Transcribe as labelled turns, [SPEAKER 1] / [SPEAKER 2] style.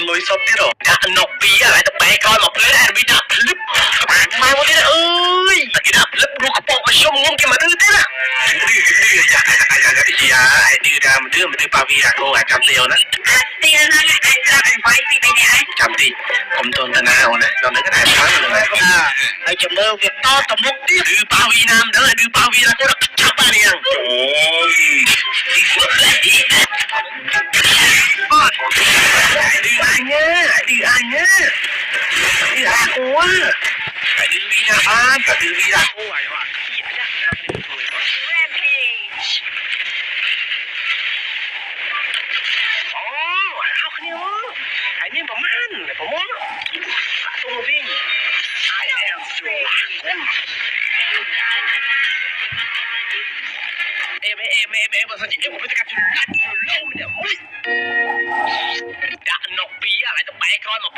[SPEAKER 1] lối sót tiết rồi đã nọc bí à lại tập bé coi mà plei lại bị đạp lip mai một tiết ơi cái đạp lip lu kepok mà sông ngông cái mà đưa tiết à đưa ya đưa ra mà đưa ba vi à cô à cam tiêu đó tiền là anh phải đi bây giờ cam tiผมtônตนาเอานะเราเนื้อก็ได้ฟังเลยไอ้จำเนื้อเก็บต่อตบมุกดิดูปาวีน้ำเด้อดูปาวีแล้วก็ชักบ้านยังโอ้ยดูอันเนี้ยดูอันเนี้ยดูอากูอ่ะดูวีนะบ้านดูวีนะกูอ่ะว่าขี้อ่ะเนี่ยอ๋อเอาคนนี้ไอ้นี่ประมาณผมว่าตัววิ่งI am strong em sao chị em một cái cặp lạnh lâu nè đã nọc bí à lại tụi bay coi mà